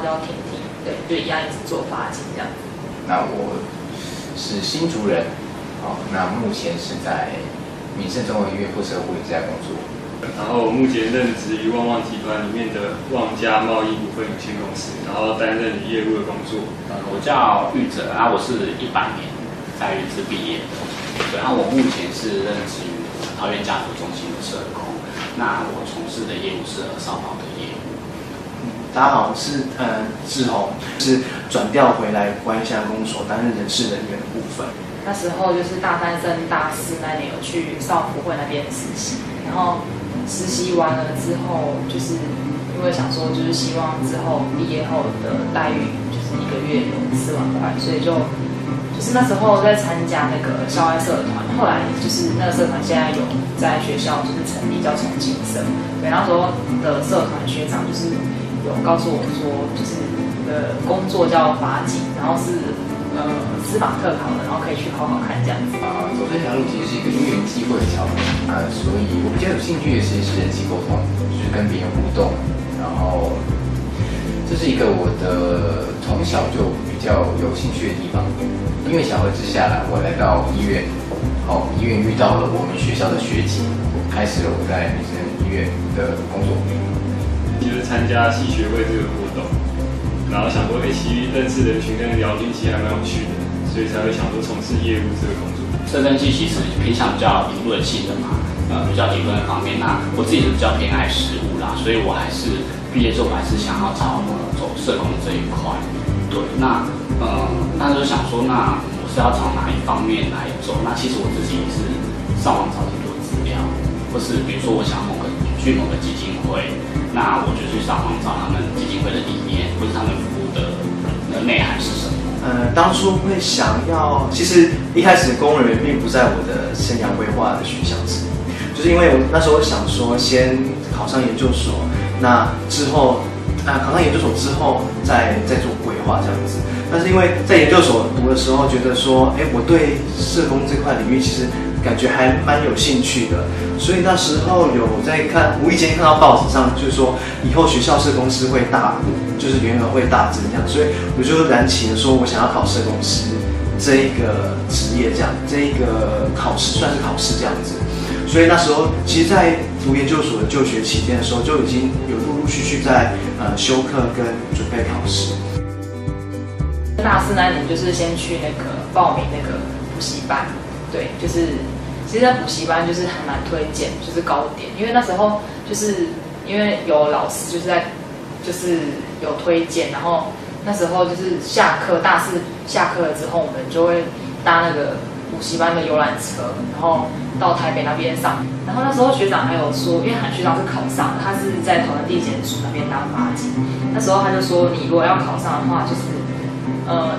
叫婷婷，对，就一样一直做发型这样子。那我是新竹人，那目前是在民生综合医院附设护理之家工作。然后目前任职于旺旺集团里面的旺家贸易股份有限公司，然后担任业务的工作。我叫玉哲，然后我是100年在玉智毕业的。对，然后我目前是任职于桃园家族中心的社工。那我从事的业务是儿少保的业务。大家好，我是志宏，是转调回来国安乡公所担任人事人员的部分。那时候就是大3升大4那年有去少福会那边实习，然后实习完了之后，就是因为想说就是希望之后毕业后的待遇就是1个月有4万块，所以就是那时候在参加那个校外社团，后来就是那个社团现在有在学校就是成立叫重庆社，对，那时候的社团学长就是有告诉我说，就是工作叫法警，然后是司法特考的，然后可以去考考看这样子。走这条路其实是一个因缘际会的桥梁，所以我比较有兴趣的其实是人际沟通，就是跟别人互动，然后这是一个我的从小就比较有兴趣的地方。因为巧合之下啦，我来到医院，医院遇到了我们学校的学姐，开始了我在民生医院的工作。就是参加系学会这个活动，然后想说，其实认识人群跟聊天其实还蛮有趣的，所以才会想说从事业务这个工作。社政系其实偏向比较理论性的嘛，比较理论的方面。那我自己是比较偏爱实务啦，所以我还是毕业之后我还是想要走社工这一块。对，那就想说，那我是要朝哪一方面来走？那其实我自己也是上网找很多资料，或是比如说我想去某个基金会，那我就去上网找他们基金会的理念，或是他们服务的内涵是什么。当初会想要，其实一开始公务人员并不在我的生涯规划的选项之一，就是因为我那时候想说先考上研究所，那之后考上研究所之后再做规划这样子。但是因为在研究所读的时候，觉得说，我对社工这块领域其实感觉还蛮有兴趣的，所以那时候有在无意间看到报纸上，就是说以后学校社工师会就是员额会大增这样，所以我就燃起了说我想要考社工师这一个职业，这一个考试算是考试这样子。所以那时候其实，在读研究所的就学期间的时候，就已经有陆陆续续在修课跟准备考试。大4那年就是先去报名那个补习班，对，就是其实那补习班就是还蛮推荐，就是高点，因为那时候就是因为有老师就是有推荐，然后那时候就是大4下课了之后，我们就会搭那个补习班的游览车，然后到台北那边上。然后那时候学长还有说，因为学长是考上的，他是在桃园地检署那边当法警。那时候他就说，你如果要考上的话，就是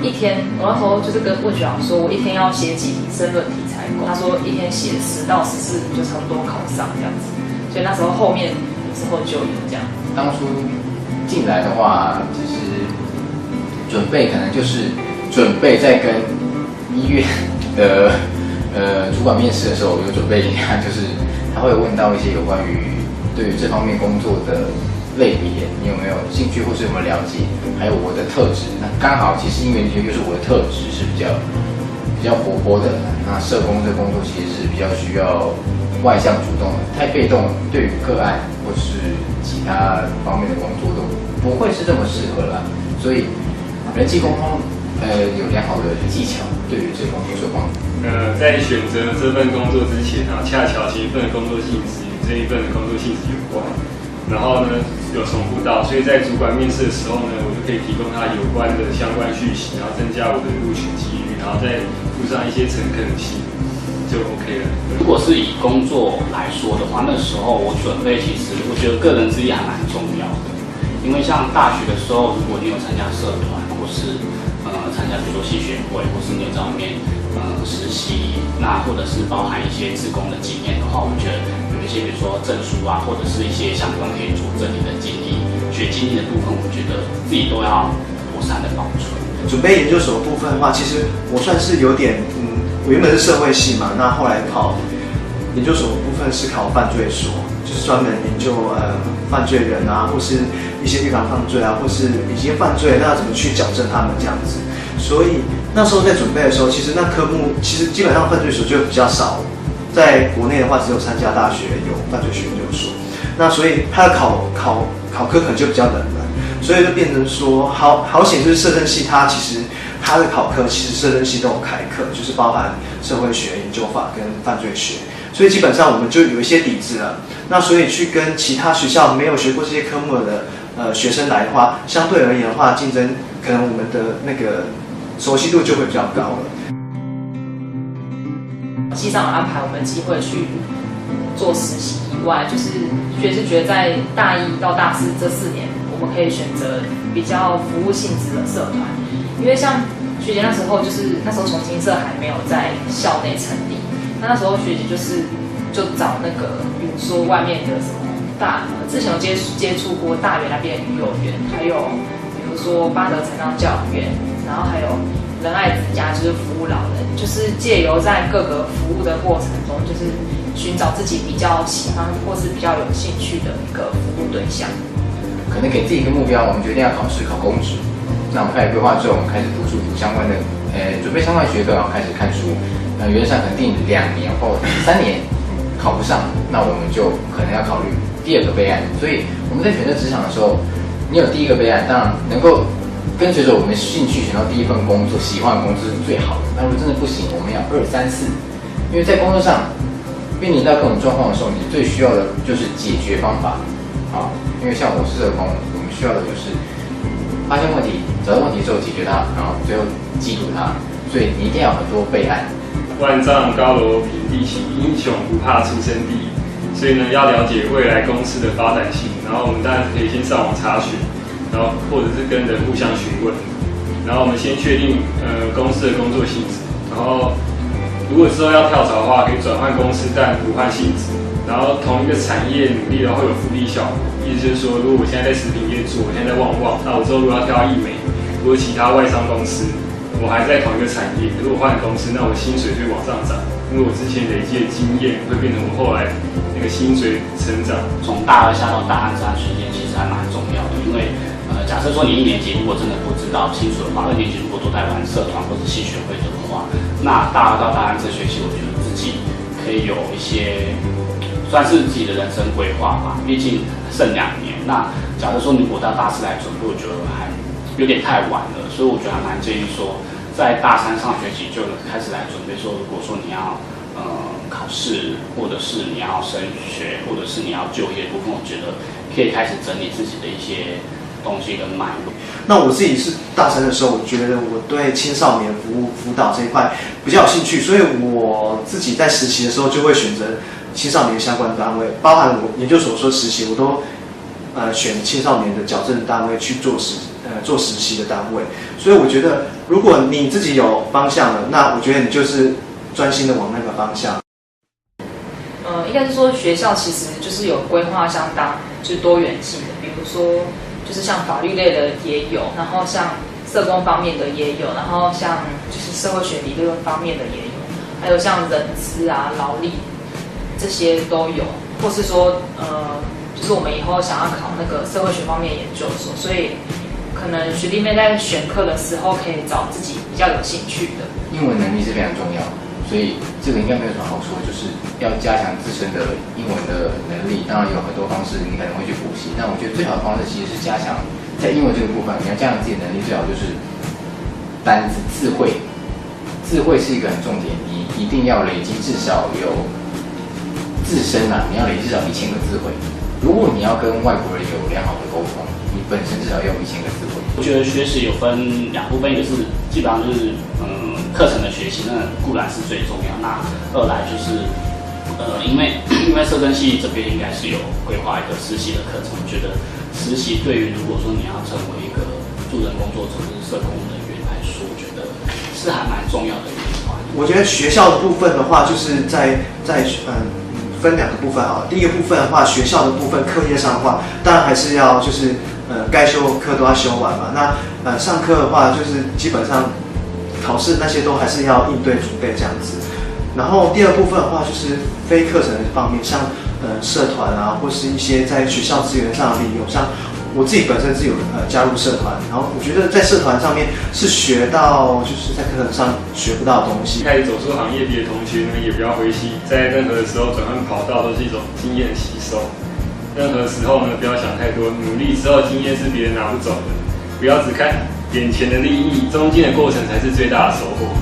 一天，我那时候就是问学长说，我一天要写几题申论题才够。他说一天写10到14题就差不多考上这样子。所以那时候后面之后就有这样。当初进来的话，其实准备可能就是准备在跟医院的主管面试的时候，有准备一下，就是他会问到一些有关于对于这方面工作的类别，你有没有兴趣或是有没有了解，还有我的特质。那刚好其实因为就是我的特质是比较活泼的，那社工这工作其实是比较需要外向主动的，太被动对于个案或是其他方面的工作都不会是这么适合啦。所以人际沟通有良好的技巧，对于这方面有帮助。在选择这份工作之前恰巧其实份工作性质与这一份的工作性质有关，然后呢有重复到，所以在主管面试的时候呢，我就可以提供他有关的相关讯息，然后增加我的录取几率，然后再附上一些诚恳的心，就 OK 了。如果是以工作来说的话，那时候我准备，其实我觉得个人之力还蛮重要的，因为像大学的时候，如果你有参加社团，或是参加比如说系学会，或是你有在外面实习，那或者是包含一些志工的经验的话，我觉得有一些比如说证书啊，或者是一些相关可以佐证你的经历、学经历的部分，我觉得自己都要妥善的保存。准备研究所的部分的话，其实我算是有点我原本是社会系嘛，那后来考研究所的部分是考犯罪所，就是专门研究犯罪人啊，或是一些预防犯罪啊，或是已经犯罪，那怎么去矫正他们这样子。所以那时候在准备的时候，其实那科目其实基本上犯罪所就比较少，在国内的话只有3家大学有犯罪学研究所，那所以它的考科可能就比较冷门，所以就变成说好险就是社政系它其实它的考科其实社政系都有开课，就是包含社会学、研究法跟犯罪学，所以基本上我们就有一些底子了。那所以去跟其他学校没有学过这些科目的学生来的话，相对而言的话，竞争可能我们的那个熟悉度就会比较高了。系上安排我们机会去做实习以外，就是觉得在大1到大4这4年，我们可以选择比较服务性质的社团，因为像学姐那时候重庆社还没有在校内成立，那时候学姐就找那个，比如说外面的什么之前有接触过大园那边的育幼园，还有比如说巴德残障教养院，然后还有仁爱之家，就是服务老人，就是借由在各个服务的过程中，就是寻找自己比较喜欢或是比较有兴趣的一个服务对象。可能给自己一个目标，我们决定要考试考公职，那我们开始规划之后，我们开始读书相关的，准备相关学科，然后开始看书。原则上肯定2年或3年考不上，那我们就可能要考虑第2个备案。所以我们在选择职场的时候，你有第1个备案，当然能够跟随着我们兴趣选到第1份工作，喜欢的工作是最好的。那如果真的不行，我们要2、3、4，因为在工作上面临到各种状况的时候，你最需要的就是解决方法啊。因为像我是社工，我们需要的就是发现问题，找到问题之后解决它，然后最后记录它。所以你一定要有很多备案。万丈高楼平地起，英雄不怕出身低。所以呢，要了解未来公司的发展性，然后我们当然可以先上网查询，然后或者是跟人互相询问，然后我们先确定公司的工作性质，然后如果之后要跳槽的话，可以转换公司但不换性质，然后同一个产业努力的话会有复利效果。意思就是说，如果我现在在食品业做，我现在在旺旺，那我之后如果要跳到易美或者其他外商公司，我还在同一个产业，可是我换公司，那我薪水就会往上涨，因为我之前累积的经验会变成我后来那个薪水成长。从大2下到大3这段时间其实还蛮重要的，因为假设说你1年级如果真的不知道清楚的话，2年级如果都在玩社团或者系学会的话，那大2到大3这学期，我觉得自己可以有一些算是自己的人生规划吧。毕竟剩2年，那假设说你如果到大4来准备，我觉得还有点太晚了，所以我觉得还蛮建议说，在大3上学期就开始来准备。说如果说你要考试，或者是你要升学，或者是你要就业部分，我觉得可以开始整理自己的一些东西跟脉络。那我自己是大3的时候，我觉得我对青少年辅导这一块比较有兴趣，所以我自己在实习的时候就会选择青少年相关单位，包含我研究所说实习，我都选青少年的矫正单位去做实习的单位。所以我觉得，如果你自己有方向了，那我觉得你就是专心的往那个方向。应该是说学校其实就是有规划相当就是多元性的，比如说就是像法律类的也有，然后像社工方面的也有，然后像就是社会学理论方面的也有，还有像人资啊、劳力这些都有，或是说就是我们以后想要考那个社会学方面研究所，所以可能学弟妹在选课的时候可以找自己比较有兴趣的。英文能力是非常重要的，所以这个应该没有什么好说，就是要加强自身的英文的能力。当然有很多方式，你可能会去补习，但我觉得最好的方式其实是加强在英文这个部分，你要加强自己的能力，最好就是单字、智慧。智慧是一个很重点，你一定要累积至少有自身你要累积至少1000个智慧。如果你要跟外国人有良好的沟通，你本身至少要有1000个智慧。我觉得学习有分2部分，一个是基本上就是课程的学习，那固然是最重要。那2来就是因为社政系这边应该是有规划一个实习的课程，我觉得实习对于如果说你要成为一个助人工作者或是社工人员来说，我觉得是还蛮重要的一环。我觉得学校的部分的话，就是在分2个部分啊。第一个部分的话，学校的部分课业上的话，当然还是要就是该修课都要修完嘛。那上课的话，就是基本上考试那些都还是要应对准备这样子。然后第2部分的话，就是非课程的方面，像社团啊，或是一些在学校资源上的利用，像我自己本身是有加入社团，然后我觉得在社团上面是学到就是在课程上学不到的东西。一开始走出行业别的同学呢，也不要灰心，在任何的时候转换跑道都是一种经验吸收。任何时候呢，不要想太多，努力之后经验是别人拿不走的，不要只看眼前的利益，中间的过程才是最大的收获。